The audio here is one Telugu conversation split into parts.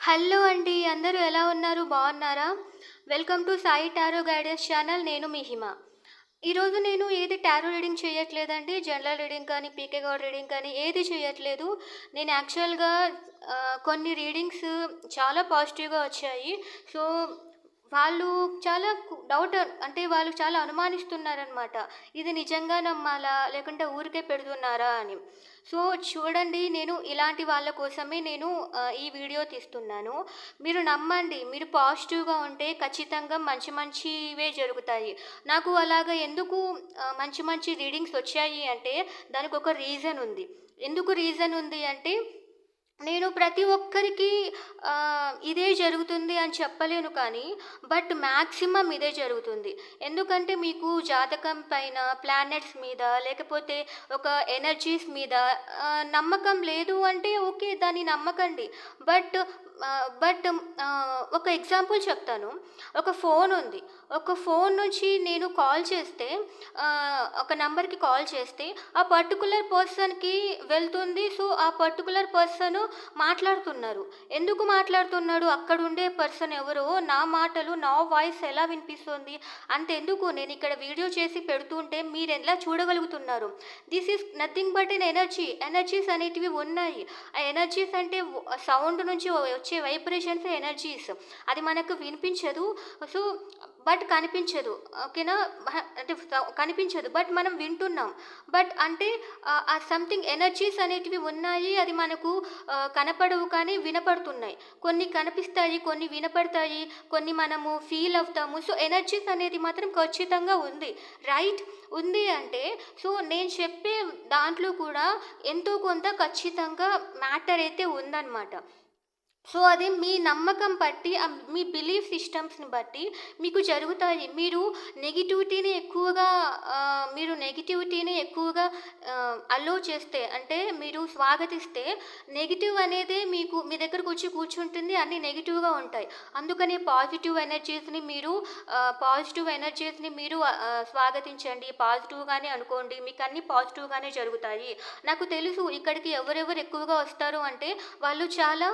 హలో అండి. అందరూ ఎలా ఉన్నారు? బాగున్నారా? Welcome to Sai tarot guidance channel. నేను మీ హిమ. ఈరోజు నేను ఏది టారో రీడింగ్ చేయట్లేదండి. జనరల్ రీడింగ్ కానీ, పీకే కార్డ్ రీడింగ్ కానీ ఏది చేయట్లేదు. నేను యాక్చువల్‌గా కొన్ని రీడింగ్స్ చాలా పాజిటివ్‌గా వచ్చాయి. సో, వాళ్ళు చాలా డౌట్, అంటే వాళ్ళు చాలా అనుమానిస్తున్నారనమాట. ఇది నిజంగా నమ్మాలా? లేకుంటే ఊరికే పెడుతున్నారా అని. సో, చూడండి, నేను ఇలాంటి వాళ్ళ కోసమే నేను ఈ వీడియో తీస్తున్నాను. మీరు నమ్మండి. మీరు పాజిటివ్‌గా ఉంటే ఖచ్చితంగా మంచి మంచివే జరుగుతాయి. నాకు అలాగా ఎందుకు మంచి మంచి రీడింగ్స్ వచ్చాయి అంటే దానికొక రీజన్ ఉంది. ఎందుకు రీజన్ ఉంది అంటే, నేను ప్రతి ఒక్కరికి ఇదే జరుగుతుంది అని చెప్పలేను కానీ, బట్ మాక్సిమం ఇదే జరుగుతుంది. ఎందుకంటే మీకు జాతకం పైన, ప్లానెట్స్ మీద, లేకపోతే ఒక ఎనర్జీస్ మీద నమ్మకం లేదు అంటే ఓకే, దాన్ని నమ్మకండి. బట్ బట్ ఒక ఎగ్జాంపుల్ చెప్తాను. ఒక ఫోన్ ఉంది. ఒక ఫోన్ నుంచి నేను కాల్ చేస్తే, ఒక నంబర్‌కి కాల్ చేస్తే ఆ పర్టిక్యులర్ పర్సన్‌కి వెళ్తుంది. సో, ఆ పర్టిక్యులర్ పర్సను మాట్లాడుతున్నారు. ఎందుకు మాట్లాడుతున్నాడు? అక్కడుండే పర్సన్ ఎవరో నా మాటలు, నా వాయిస్ ఎలా వినిపిస్తుంది? అంతెందుకు, నేనిక్కడ వీడియో చేసి పెడుతుంటే మీరెలా చూడగలుగుతున్నారు? This is nothing but an energy. Energies అనేటివి ఉన్నాయి. ఆ ఎనర్జీస్ అంటే సౌండ్ నుంచి వచ్చే వైబ్రేషన్స్ ఎనర్జీస్. అది మనకు వినిపించదు. సో, బట్ కనిపించదు. ఓకేనా? అంటే కనిపించదు. బట్ మనం వింటున్నాం. బట్ అంటే ఆ సంథింగ్ ఎనర్జీస్ అనేటివి ఉన్నాయి. అది మనకు కనపడవు కానీ వినపడుతున్నాయి. కొన్ని కనిపిస్తాయి, కొన్ని వినపడతాయి, కొన్ని మనము ఫీల్ అవుతాము. సో, ఎనర్జీస్ అనేది మాత్రం ఖచ్చితంగా ఉంది. రైట్? ఉంది అంటే, సో, నేను చెప్పే దాంట్లో కూడా ఎంతో కొంత ఖచ్చితంగా మ్యాటర్ అయితే ఉందన్నమాట. సో, అది మీ నమ్మకం బట్టి, మీ బిలీఫ్ సిస్టమ్స్‌ని బట్టి మీకు జరుగుతాయి. మీరు నెగటివిటీని ఎక్కువగా అలో చేస్తే, అంటే మీరు స్వాగతిస్తే, నెగెటివ్ అనేదే మీ దగ్గరకొచ్చి కూర్చుంటుంది. అన్నీ నెగెటివ్‌గా ఉంటాయి. అందుకని పాజిటివ్ ఎనర్జీస్‌ని మీరు స్వాగతించండి. పాజిటివ్‌గానే అనుకోండి. మీకన్నీ పాజిటివ్‌గానే జరుగుతాయి. నాకు తెలుసు ఇక్కడికి ఎవరెవరు ఎక్కువగా వస్తారు అంటే, వాళ్ళు చాలా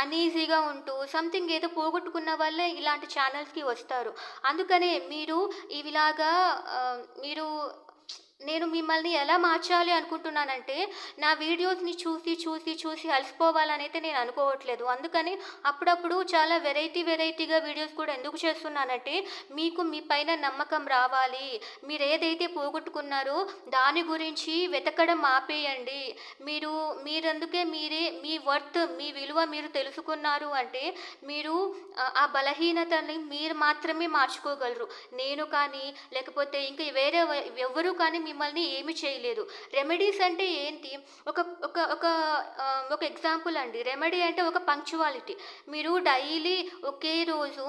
అనీజీగా ఉంటూ సంథింగ్ ఏదో పోగొట్టుకున్న వాళ్ళే ఇలాంటి ఛానల్స్‌కి వస్తారు. అందుకనే ఇవిలాగా మీరు నేను మిమ్మల్ని ఎలా మార్చాలి అనుకుంటున్నానంటే, నా వీడియోస్‌ని చూసి అలసిపోవాలనైతే నేను అనుకోవట్లేదు. అందుకని అప్పుడప్పుడు చాలా వెరైటీగా వీడియోస్ కూడా ఎందుకు చేస్తున్నానంటే, మీకు మీ పైన నమ్మకం రావాలి. మీరేదైతే పోగొట్టుకున్నారో దాని గురించి వెతకడం ఆపేయండి. మీరు మీరందుకే మీ వర్త్, మీ విలువ మీరు తెలుసుకున్నారు అంటే, మీరు ఆ బలహీనతని మీరు మాత్రమే మార్చుకోగలరు. నేను కానీ, లేకపోతే ఇంకా ఎవ్వరు కానీ మిమ్మల్ని ఏమి చేయలేదు. రెమెడీస్ అంటే ఏంటి? ఒక ఒక ఒక ఒక ఎగ్జాంపుల్ అండి. రెమెడీ అంటే ఒక పంక్చువాలిటీ. మీరు డైలీ ఒకే రోజు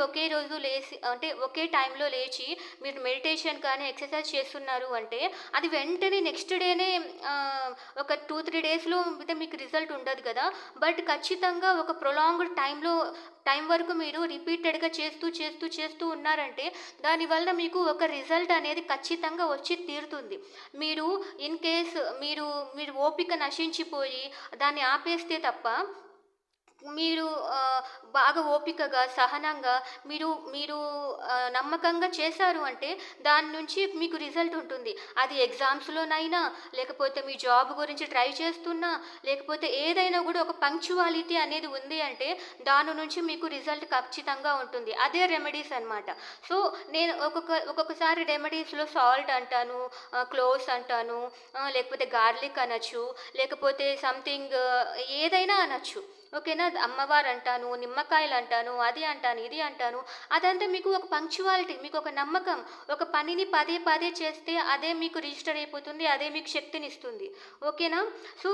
ఒకే రోజు లేసి, అంటే ఒకే టైంలో లేచి మీరు మెడిటేషన్ కానీ, ఎక్సర్సైజ్ చేస్తున్నారు అంటే, అది వెంటనే నెక్స్ట్ డేనే ఒక 2, 3 డేస్‌లో అయితే మీకు రిజల్ట్ ఉండదు కదా! బట్ ఖచ్చితంగా ఒక ప్రొలాంగ్డ్ టైం వరకు మీరు రిపీటెడ్‌గా చేస్తూ ఉన్నారంటే, దానివల్ల మీకు ఒక రిజల్ట్ అనేది ఖచ్చితంగా వచ్చి తీరుతుంది. మీరు ఇన్ కేస్ మీరు ఓపిక నశించిపోయి దాన్ని ఆపేస్తే తప్ప, మీరు బాగా ఓపికగా, సహనంగా మీరు మీరు నమ్మకంగా చేశారు అంటే, దాని నుంచి మీకు రిజల్ట్ ఉంటుంది. అది ఎగ్జామ్స్‌లోనైనా, లేకపోతే మీ జాబ్ గురించి ట్రై చేస్తున్నా, లేకపోతే ఏదైనా కూడా ఒక పంక్చువాలిటీ అనేది ఉంది అంటే, దాని నుంచి మీకు రిజల్ట్ ఖచ్చితంగా ఉంటుంది. అదే రెమెడీస్ అనమాట. సో, నేను ఒక్కొక్కసారి రెమెడీస్‌లో సాల్ట్ అంటాను, క్లోవ్స్ అంటాను, లేకపోతే గార్లిక్ అనొచ్చు, లేకపోతే సంథింగ్ ఏదైనా అనొచ్చు. ఓకేనా? అమ్మవారు అంటాను, నిమ్మకాయలు అంటాను, అది అంటాను, ఇది అంటాను. అదంతా మీకు ఒక పంక్చువాలిటీ, మీకు ఒక నమ్మకం. ఒక పనిని పదే చేస్తే అదే మీకు రిజిస్టర్ అయిపోతుంది. అదే మీకు శక్తినిస్తుంది. ఓకేనా? సో,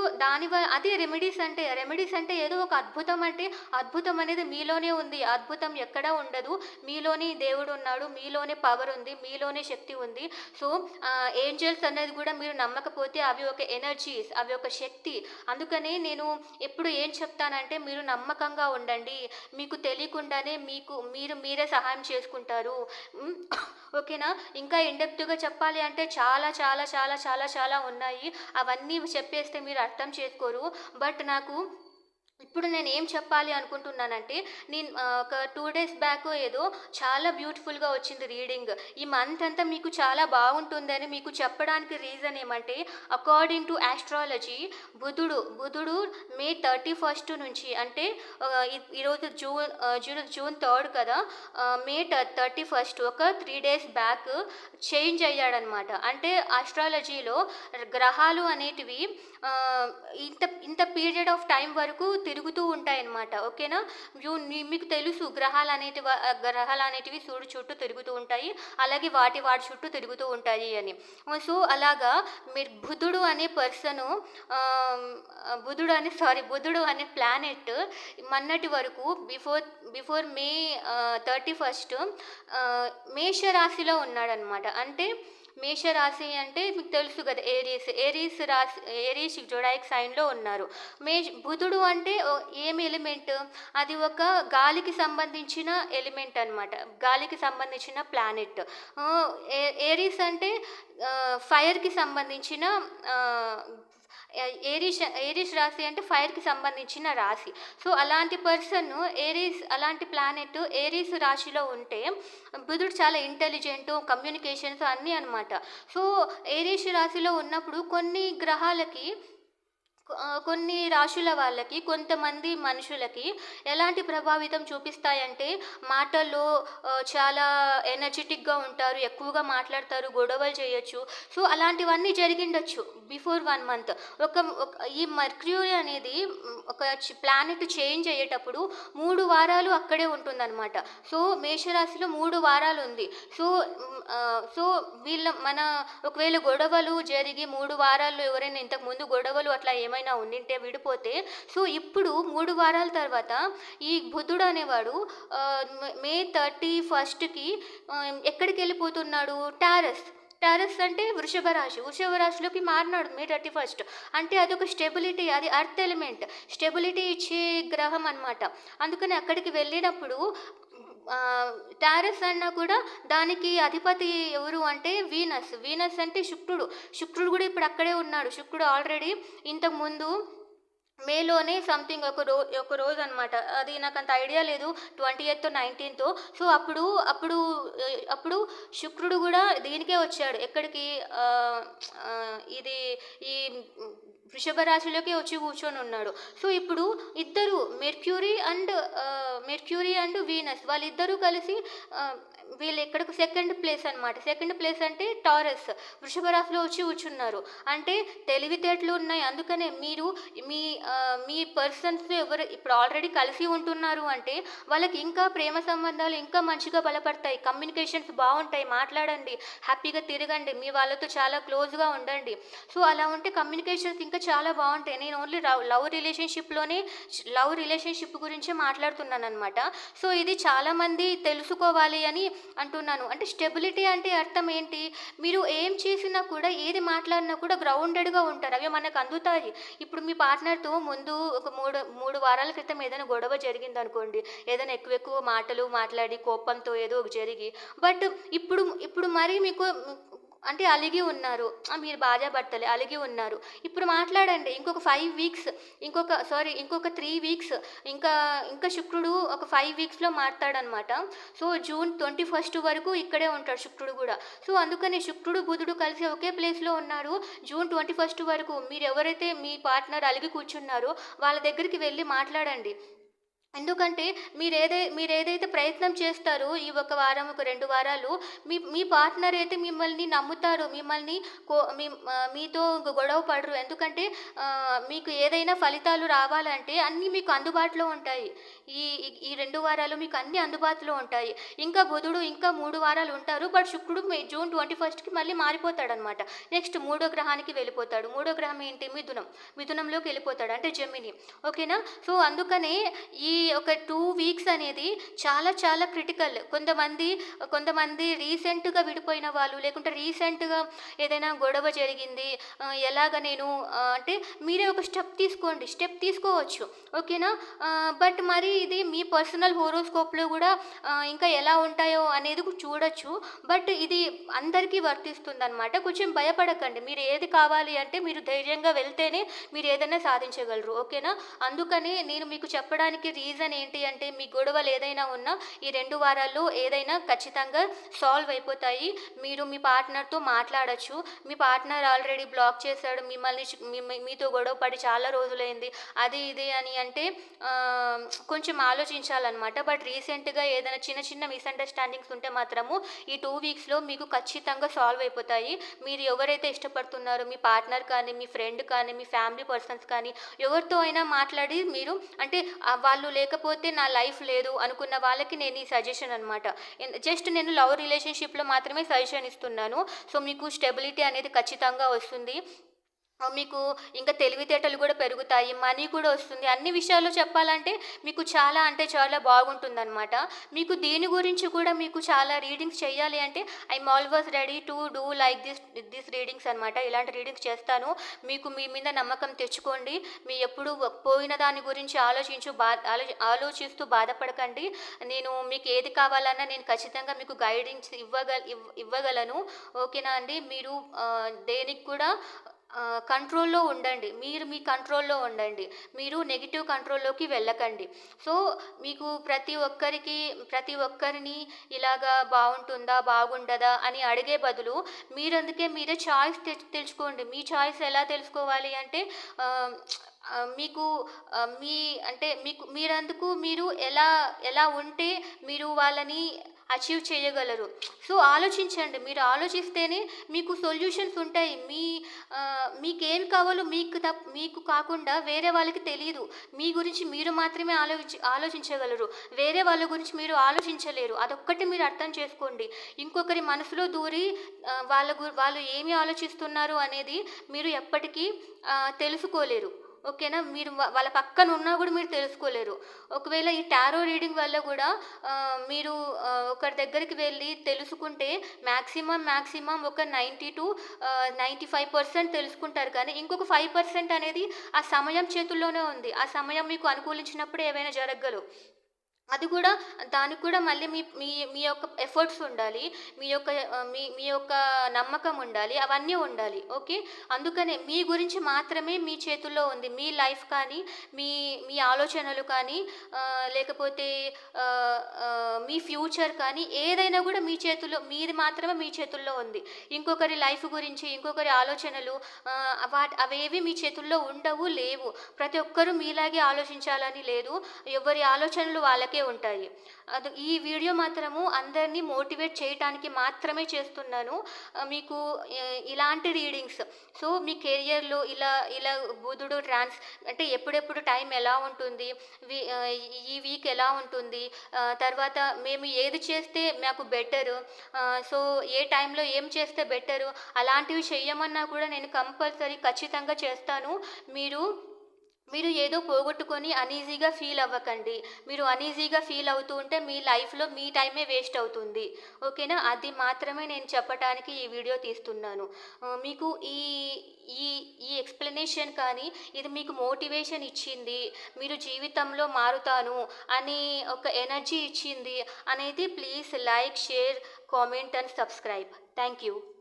అదే రెమెడీస్ అంటే. రెమెడీస్ అంటే ఏదో ఒక అద్భుతం అంటే, అద్భుతం అనేది మీలోనే ఉంది. అద్భుతం ఎక్కడా ఉండదు. మీలోనే దేవుడు ఉన్నాడు. మీలోనే పవర్ ఉంది. మీలోనే శక్తి ఉంది. సో, ఏంజెల్స్ అనేది కూడా మీరు నమ్మకపోతే అవి ఒక ఎనర్జీస్, అవి ఒక శక్తి. అందుకనే నేను ఎప్పుడు ఏం చెప్తానంటే, మీరు నమ్మకంగా ఉండండి. మీకు తెలియకుండానే మీరే సహాయం చేసుకుంటారు. హ్మ్. ఓకేనా? ఇంకా ఇన్ డెప్త్‌గా చెప్పాలి అంటే చాలా ఉన్నాయి. అవన్నీ చెప్పేస్తే మీరు అర్థం చేసుకోరు. బట్ నాకు ఇప్పుడు నేనేం చెప్పాలి అనుకుంటున్నానంటే, ఒక 2 డేస్ బ్యాకో ఏదో చాలా బ్యూటిఫుల్‌గా వచ్చింది రీడింగ్. ఈ మంత్ అంతా మీకు చాలా బాగుంటుందని మీకు చెప్పడానికి రీజన్ ఏమంటే, అకార్డింగ్ టు యాస్ట్రాలజీ బుధుడు మే 31 నుంచి అంటే ఈరోజు జూన్ 3 కదా! మే 31 ఒక 3 డేస్ బ్యాక్ చేంజ్ అయ్యాడనమాట. అంటే ఆస్ట్రాలజీలో గ్రహాలు అనేటివి ఆహ్, ఇంత ఇంత పీరియడ్ ఆఫ్ టైం వరకు తిరుగుతూ ఉంటాయన్నమాట. ఓకేనా? మీకు తెలుసు గ్రహాలనేటివి సూర్యుడు చుట్టూ తిరుగుతూ ఉంటాయి. అలాగే వాటి చుట్టూ తిరుగుతూ ఉంటాయి అని. సో, అలాగా మీరు ఆహ్, బుధుడు అనే ప్లానెట్ మొన్నటి వరకు బిఫోర్ మే 31 మేష రాశిలో ఉన్నాడనమాట. అంటే మేషరాశి అంటే మీకు తెలుసు కదా! ఏరీస్ జొడాయిక్ సైన్‌లో ఉన్నారు. బుధుడు అంటే ఏం ఎలిమెంట్? అది ఒక గాలికి సంబంధించిన ఎలిమెంట్ అనమాట. గాలికి సంబంధించిన ప్లానెట్. ఆహ్, ఏరీస్ అంటే ఫైర్‌కి సంబంధించిన ఆహ్, ఏరీస్ రాశి అంటే ఫైర్‌కి సంబంధించిన రాశి. సో, అలాంటి ప్లానెట్ ఏరీస్ రాశిలో ఉంటే బుధుడు చాలా ఇంటెలిజెంటు, కమ్యూనికేషన్స్ అన్నీ అనమాట. సో, ఏరీస్ రాశిలో ఉన్నప్పుడు కొన్ని రాశుల వాళ్ళకి, కొంతమంది మనుషులకి ఎలాంటి ప్రభావితం చూపిస్తాయంటే, మాటల్లో చాలా ఎనర్జిటిక్‌గా ఉంటారు, ఎక్కువగా మాట్లాడతారు, గొడవలు చేయొచ్చు. సో, అలాంటివన్నీ జరిగిండొచ్చు బిఫోర్ 1 మంత్. ఒక ఒక ఈ మెర్క్యూరీ అనేది ప్లానెట్ చేంజ్ అయ్యేటప్పుడు 3 వారాలు అక్కడే ఉంటుందనమాట. సో, మేషరాశిలో 3 వారాలుంది. సో, ఒకవేళ గొడవలు జరిగి 3 వారాల్లో ఎవరైనా ఇంతకుముందు గొడవలు అట్లా ఏమైనా ఉండింటే విడిపోతే, సో, ఇప్పుడు 3 వారాల తర్వాత ఈ బుధుడు అనేవాడు మే 31కి ఎక్కడికెళ్ళిపోతున్నాడు? టారస్ అంటే వృషభ రాశి. వృషభ రాశిలోకి మారినాడు మే 31. అంటే అదొక స్టెబిలిటీ, అది ఎర్త్ ఎలిమెంట్. స్టెబిలిటీ ఇచ్చే గ్రహం అనమాట. అందుకని అక్కడికి వెళ్ళినప్పుడు టారస్ అన్నా కూడా దానికి అధిపతి ఎవరు అంటే వీనస్. వీనస్ అంటే శుక్రుడు. శుక్రుడు కూడా ఇప్పుడు అక్కడే ఉన్నాడు. శుక్రుడు ఆల్రెడీ ఇంతకుముందు మేలోనే సంథింగ్ ఒక రోజనమాట. అది నాకంత ఐడియా లేదు. 28థో, 19థో. సో, అప్పుడు శుక్రుడు గూడా దీనికే వచ్చాడు. ఎక్కడికి ఇది ఈ వృషభ రాశిలోకే వచ్చి కూర్చొనున్నాడు. సో, ఇప్పుడు ఇద్దరు మెర్క్యూరీ అండ్ వీనస్ వాళ్ళిద్దరూ కలిసి వీళ్ళెక్కడికి సెకండ్ ప్లేస్ అనమాట. సెకండ్ ప్లేస్ అంటే టారస్. వృషభ రాశిలో వచ్చి కూర్చున్నారు. అంటే తెలివితేటలు ఉన్నాయి. అందుకనే మీరు మీ పర్సన్స్‌తో ఎవరు ఇప్పుడు ఆల్రెడీ కలిసి ఉంటున్నారు అంటే, వాళ్ళకి ఇంకా ప్రేమ సంబంధాలు ఇంకా మంచిగా బలపడతాయి. కమ్యూనికేషన్స్ బావుంటాయి. మాట్లాడండి, హ్యాపీగా తిరగండి, మీ వాళ్ళతో చాలా క్లోజ్‌గా ఉండండి. సో, అలా ఉంటే కమ్యూనికేషన్స్ ఇంకా చాలా బావుంటాయి. నేను ఓన్లీ లవ్ రిలేషన్‌షిప్ గురించే మాట్లాడుతున్నాననమాట. సో, ఇది చాలామంది తెలుసుకోవాలి అని అంటున్నాను. అంటే స్టెబిలిటీ అంటే అర్థం ఏంటి? మీరు ఏం చేసినా కూడా, ఏది మాట్లాడినా కూడా గ్రౌండెడ్‌గా ఉంటారు. అవి మనకు అందుతాయి. ఇప్పుడు మీ పార్ట్నర్‌తో ముందు ఒక 3 వారాల క్రితం ఏదైనా గొడవ జరిగిందనుకోండి. ఏదైనా ఎక్కువ మాటలు మాట్లాడి కోపంతో ఏదో ఒకటి జరిగి, బట్ ఇప్పుడు మరీ మీకు అంటే అలిగి ఉన్నారు. మీరు భార్యాభర్తలే అలిగి ఉన్నారు. ఇప్పుడు మాట్లాడండి. ఇంకొక 3 వీక్స్ ఇంకా శుక్రుడు ఒక 5 వీక్స్‌లో మారతాడనమాట. సో, జూన్ 21 వరకు ఇక్కడే ఉంటాడు శుక్రుడు గూడా. సో, అందుకని శుక్రుడు, బుధుడు కలిసి ఒకే ప్లేస్‌లో ఉన్నారు. జూన్ 21 వరకు మీరెవరైతే మీ పార్ట్నర్ అలిగి కూర్చున్నారో వాళ్ళ దగ్గరికి వెళ్లి మాట్లాడండి. ఎందుకంటే మీరేదైతే ప్రయత్నం చేస్తారో ఈ ఒక వారం, ఒక 2 వారాలు మీ పార్ట్నర్ అయితే మిమ్మల్ని నమ్ముతారు. మీతో గొడవ పడరు. ఎందుకంటే మీకు ఏదైనా ఫలితాలు రావాలంటే అన్నీ మీకు అందుబాటులో ఉంటాయి. ఈ ఈ 2 వారాలు మీకు అన్నీ అందుబాటులో ఉంటాయి. ఇంకా బుధుడు ఇంకా 3 వారాలు ఉంటారు. బట్ శుక్రుడు జూన్ 21కి మళ్ళీ మారిపోతాడనమాట. నెక్స్ట్ మూడో గ్రహానికి వెళ్ళిపోతాడు. మూడో గ్రహం ఏంటి? మిథునంలోకి వెళ్ళిపోతాడు. అంటే జెమిని. ఓకేనా? సో, అందుకనే ఈ ఒక 2 వీక్స్ అనేది చాలా చాలా క్రిటికల్. కొంతమంది రీసెంట్‌గా విడిపోయిన వాళ్ళు, లేకుంటే రీసెంట్‌గా ఏదైనా గొడవ జరిగింది. ఎలాగ నేను అంటే మీరే ఒక స్టెప్ తీసుకోవచ్చు. ఓకేనా? బట్ మరి ఇది మీ పర్సనల్ హోరోస్కోప్‌లో గూడా ఇంకా ఎలా ఉంటాయో అనేది చూడొచ్చు. బట్ ఇది అందరికీ వర్తిస్తుందనమాట. కొంచెం భయపడకండి. మీరు ఏది కావాలి అంటే మీరు ధైర్యంగా వెళ్తేనే మీరు ఏదైనా సాధించగలరు. ఓకేనా? అందుకని నేను మీకు చెప్పడానికి రీజన్ ఏంటి అంటే, మీ గొడవలు ఏదైనా ఉన్నా ఈ 2 వారాల్లో ఏదైనా ఖచ్చితంగా సాల్వ్ అయిపోతాయి. మీరు మీ పార్ట్నర్‌తో మాట్లాడొచ్చు. మీ పార్ట్నర్ ఆల్రెడీ బ్లాక్ చేశాడు. మిమ్మల్ని మీతో గొడవ పడి చాలా రోజులైంది. అది ఇది అని అంటే కొంచెం ఆలోచించాలనమాట. బట్ రీసెంట్‌గా ఏదైనా చిన్న చిన్న మిస్‌అండర్‌స్టాండింగ్స్ ఉంటే మాత్రము ఈ 2 వీక్స్‌లో మీకు ఖచ్చితంగా సాల్వ్ అయిపోతాయి. మీరు ఎవరైతే ఇష్టపడుతున్నారో మీ పార్ట్నర్ కానీ, మీ ఫ్రెండ్ కానీ, మీ ఫ్యామిలీ పర్సన్స్ కానీ ఎవరితో అయినా మాట్లాడి మీరు అంటే వాళ్ళు లేకపోతే నా లైఫ్ లేదు అనుకున్న వాళ్ళకి నేను ఈ సజెషన్ అనమాట. జస్ట్ నేను లవ్ రిలేషన్‌షిప్‌లో మాత్రమే సజెషన్ ఇస్తున్నాను. సో, మీకు స్టెబిలిటీ అనేది ఖచ్చితంగా వస్తుంది. మీకు ఇంకా తెలివితేటలు కూడా పెరుగుతాయి. మనీ కూడా వస్తుంది. అన్ని విషయాల్లో చెప్పాలంటే మీకు చాలా అంటే చాలా బాగుంటుందనమాట. మీకు దీని గురించి కూడా మీకు చాలా రీడింగ్స్ చేయాలి అంటే I'm always ready to do like this readings అనమాట. ఇలాంటి రీడింగ్స్ చేస్తాను. మీకు మీ మీద నమ్మకం తెచ్చుకోండి. మీ ఎప్పుడు పోయిన దాని గురించి ఆలోచిస్తూ బాధపడకండి. నేను మీకు ఏది కావాలన్నా నేను ఖచ్చితంగా మీకు గైడెన్స్ ఇవ్వగలను. ఓకేనా అండి? మీరు దేనికి కూడా కంట్రోల్‌లో ఉండండి. మీరు మీ కంట్రోల్‌లో ఉండండి. మీరు నెగెటివ్ కంట్రోల్‌లోకి వెళ్ళకండి. సో, మీకు ప్రతి ఒక్కరిని ఇలాగా బావుంటుందా? బాగుండదా? అని అడిగే బదులు మీరే చాయిస్ తెలుసుకోండి. మీ చాయిస్ ఎలా తెలుసుకోవాలి అంటే ఆహ్, మీకు మీ అంటే మీరు ఎలా ఉంటే మీరు వాళ్ళని అచీవ్ చేయగలరు. సో, ఆలోచించండి. మీరు ఆలోచిస్తేనే మీకు సొల్యూషన్స్ ఉంటాయి. మీకేం కావాలో మీకు కాకుండా వేరే వాళ్ళకి తెలీదు. మీ గురించి మీరు మాత్రమే ఆలోచించగలరు. వేరే వాళ్ళ గురించి మీరు ఆలోచించలేరు. అదొక్కటి మీరు అర్థం చేసుకోండి. ఇంకొకరి మనసులో దూరి వాళ్ళు ఏమి ఆలోచిస్తున్నారు అనేది మీరు ఎప్పటికీ తెలుసుకోలేరు. ఓకేనా? మీరు వాళ్ళ పక్కన ఉన్నా గూడా మీరు తెలుసుకోలేరు. ఒకవేళ ఈ టారో రీడింగ్ వల్ల గూడా మీరు ఒకరి దగ్గరికి వెళ్ళి తెలుసుకుంటే మాక్సిమం ఒక 95% తెలుసుకుంటారు. కానీ ఇంకొక 5% అనేది ఆ సమయం చేతుల్లోనే ఉంది. ఆ సమయం మీకు అనుకూలించినప్పుడు ఏవైనా జరగగలవు. దానికి కూడా మళ్ళీ మీ మీ మీ యొక్క ఎఫర్ట్స్ ఉండాలి. మీ యొక్క నమ్మకం ఉండాలి. అవన్నీ ఉండాలి. ఓకే. అందుకనే మీ గురించి మాత్రమే మీ చేతుల్లో ఉంది. మీ లైఫ్ కానీ, మీ మీ ఆలోచనలు కానీ, లేకపోతే మీ ఫ్యూచర్ కానీ ఏదైనా కూడా మీది మాత్రమే మీ చేతుల్లో ఉంది. ఇంకొకరి లైఫ్ గురించి, ఇంకొకరి ఆలోచనలు అవేవి మీ చేతుల్లో ఉండవు, లేవు. ప్రతి ఒక్కరూ మీలాగే ఆలోచించాలని లేదు. ఎవరి ఆలోచనలు వాళ్ళకే ఉంటాయి. ఈ వీడియో మాత్రము అందరినీ మోటివేట్ చేయటానికి మాత్రమే చేస్తున్నాను. మీకు ఇలాంటి రీడింగ్స్ సో, మీ కెరియర్‌లో ఇలా బుధుడు అంటే ఎప్పుడెప్పుడు టైం ఎలా ఉంటుంది? ఈ వీక్ ఎలా ఉంటుంది? తర్వాత మేము ఏది చేస్తే మాకు బెటరు? సో, ఏ టైంలో ఏం చేస్తే బెటరు? అలాంటివి చెయ్యమన్నా కూడా నేను ఖచ్చితంగా చేస్తాను. మీరు ఏదో పోగొట్టుకొని అనీజీగా ఫీల్ అవ్వకండి. మీరు అనీజీగా ఫీల్ అవుతూ ఉంటే మీ లైఫ్‌లో మీ టైమే వేస్ట్ అవుతుంది. ఓకేనా? అది మాత్రమే నేను చెప్పటానికి ఈ వీడియో తీస్తున్నాను. మీకు ఈ ఈ ఈ ఎక్స్‌ప్లనేషన్ కానీ ఇది మీకు మోటివేషన్ ఇచ్చింది. మీరు జీవితంలో మారుతాను అని ఒక ఎనర్జీ ఇచ్చింది అనేది please like, share, comment and subscribe. Thank you.